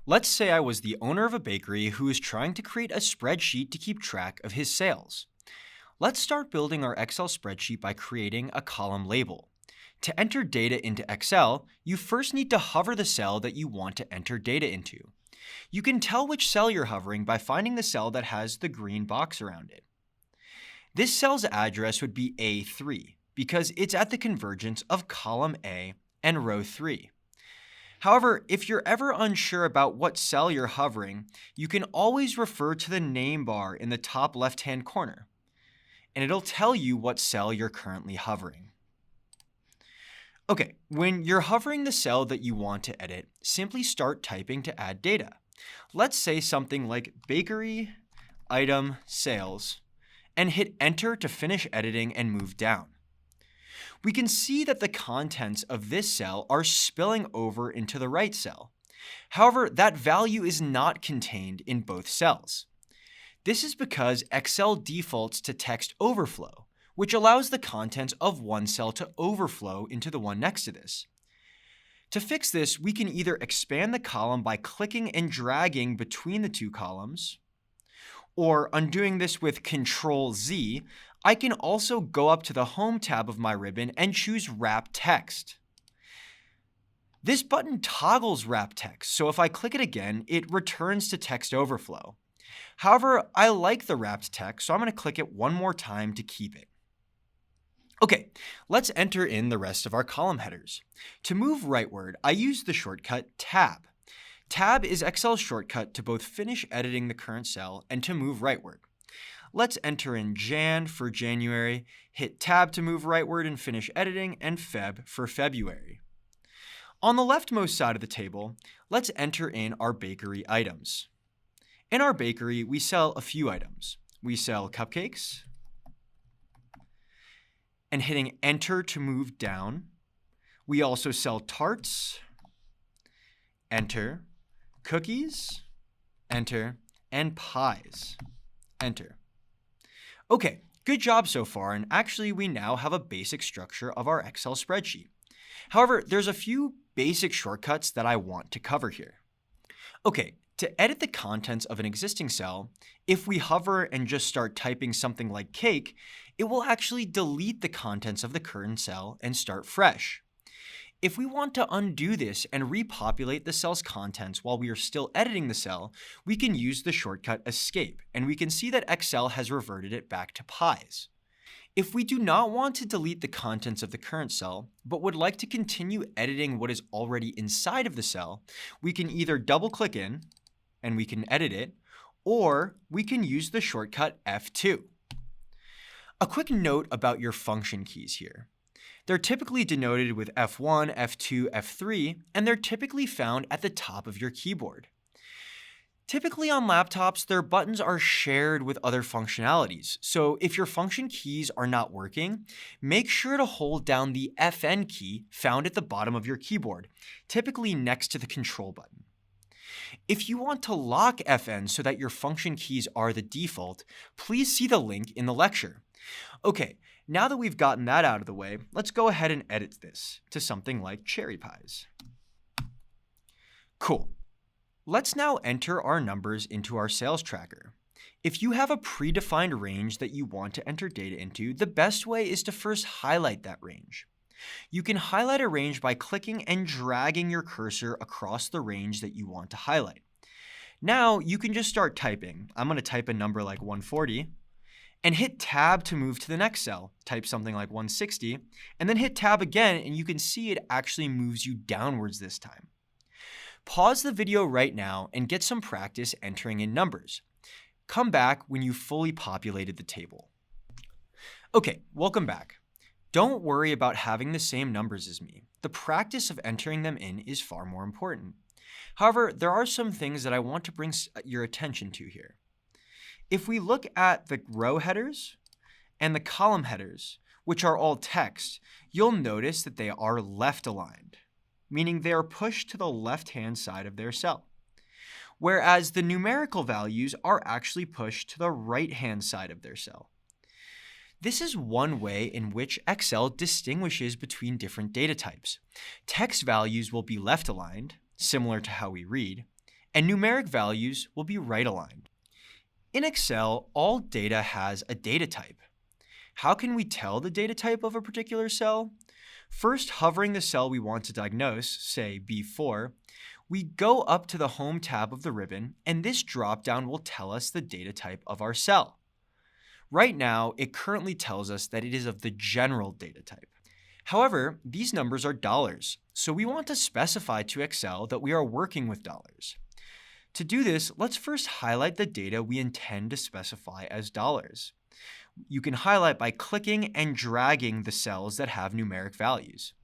Let's say I was the owner of a bakery who is trying to create a spreadsheet to keep track of his sales. Let's start building our Excel spreadsheet by creating a column label. To enter data into Excel, you first need to hover the cell that you want to enter data into. You can tell which cell you're hovering by finding the cell that has the green box around it. This cell's address would be A3 because it's at the convergence of column A and row 3. However, if you're ever unsure about what cell you're hovering, you can always refer to the name bar in the top left-hand corner, and it'll tell you what cell you're currently hovering. Okay, when you're hovering the cell that you want to edit, simply start typing to add data. Let's say something like bakery item sales, and hit enter to finish editing and move down. We can see that the contents of this cell are spilling over into the right cell. However, that value is not contained in both cells. This is because Excel defaults to text overflow, which allows the contents of one cell to overflow into the one next to this. To fix this, we can either expand the column by clicking and dragging between the two columns, or undoing this with Control-Z, I can also go up to the Home tab of my ribbon and choose Wrap Text. This button toggles Wrap Text, so if I click it again, it returns to text overflow. However, I like the wrapped text, so I'm going to click it one more time to keep it. Okay, let's enter in the rest of our column headers. To move rightward, I use the shortcut Tab. Tab is Excel's shortcut to both finish editing the current cell and to move rightward. Let's enter in Jan for January, hit Tab to move rightward and finish editing, and Feb for February. On the leftmost side of the table, let's enter in our bakery items. In our bakery, we sell a few items. We sell cupcakes, and hitting enter to move down. We also sell tarts, enter, cookies, enter, and pies, enter. Okay, good job so far, and actually we now have a basic structure of our Excel spreadsheet. However, there's a few basic shortcuts that I want to cover here. Okay, to edit the contents of an existing cell, if we hover and just start typing something like cake, it will actually delete the contents of the current cell and start fresh. If we want to undo this and repopulate the cell's contents while we are still editing the cell, we can use the shortcut Escape, and we can see that Excel has reverted it back to pies. If we do not want to delete the contents of the current cell, but would like to continue editing what is already inside of the cell, we can either double-click in, and we can edit it, or we can use the shortcut F2. A quick note about your function keys here. They're typically denoted with F1, F2, F3, and they're typically found at the top of your keyboard. Typically on laptops, their buttons are shared with other functionalities, so if your function keys are not working, make sure to hold down the Fn key found at the bottom of your keyboard, typically next to the control button. If you want to lock Fn so that your function keys are the default, please see the link in the lecture. Okay, now that we've gotten that out of the way, let's go ahead and edit this to something like cherry pies. Cool. Let's now enter our numbers into our sales tracker. If you have a predefined range that you want to enter data into, the best way is to first highlight that range. You can highlight a range by clicking and dragging your cursor across the range that you want to highlight. Now you can just start typing. I'm going to type a number like 140 and hit Tab to move to the next cell. Type something like 160 and then hit Tab again, and you can see it actually moves you downwards this time. Pause the video right now and get some practice entering in numbers. Come back when you've fully populated the table. Okay, welcome back. Don't worry about having the same numbers as me. The practice of entering them in is far more important. However, there are some things that I want to bring your attention to here. If we look at the row headers and the column headers, which are all text, you'll notice that they are left aligned, meaning they are pushed to the left-hand side of their cell, whereas the numerical values are actually pushed to the right-hand side of their cell. This is one way in which Excel distinguishes between different data types. Text values will be left-aligned, similar to how we read, and numeric values will be right aligned. In Excel, all data has a data type. How can we tell the data type of a particular cell? First, hovering the cell we want to diagnose, say B4, we go up to the Home tab of the ribbon, and this dropdown will tell us the data type of our cell. Right now, it currently tells us that it is of the general data type. However, these numbers are dollars, so we want to specify to Excel that we are working with dollars. To do this, let's first highlight the data we intend to specify as dollars. You can highlight by clicking and dragging the cells that have numeric values.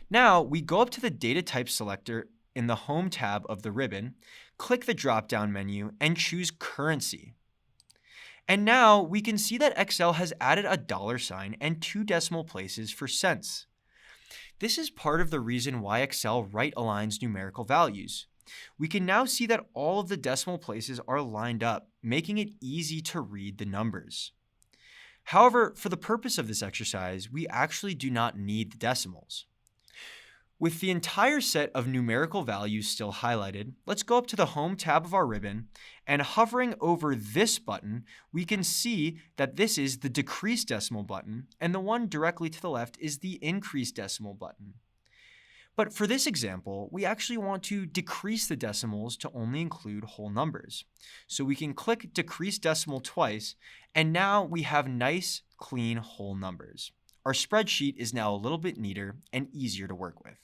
Now, we go up to the Data Type selector in the Home tab of the ribbon, click the drop-down menu, and choose Currency. And now we can see that Excel has added a $ and 2 decimal places for cents. This is part of the reason why Excel right aligns numerical values. We can now see that all of the decimal places are lined up, making it easy to read the numbers. However, for the purpose of this exercise, we actually do not need the decimals. With the entire set of numerical values still highlighted, let's go up to the Home tab of our ribbon, and hovering over this button, we can see that this is the decrease decimal button, and the one directly to the left is the increase decimal button. But for this example, we actually want to decrease the decimals to only include whole numbers. So we can click Decrease Decimal twice, and now we have nice, clean whole numbers. Our spreadsheet is now a little bit neater and easier to work with.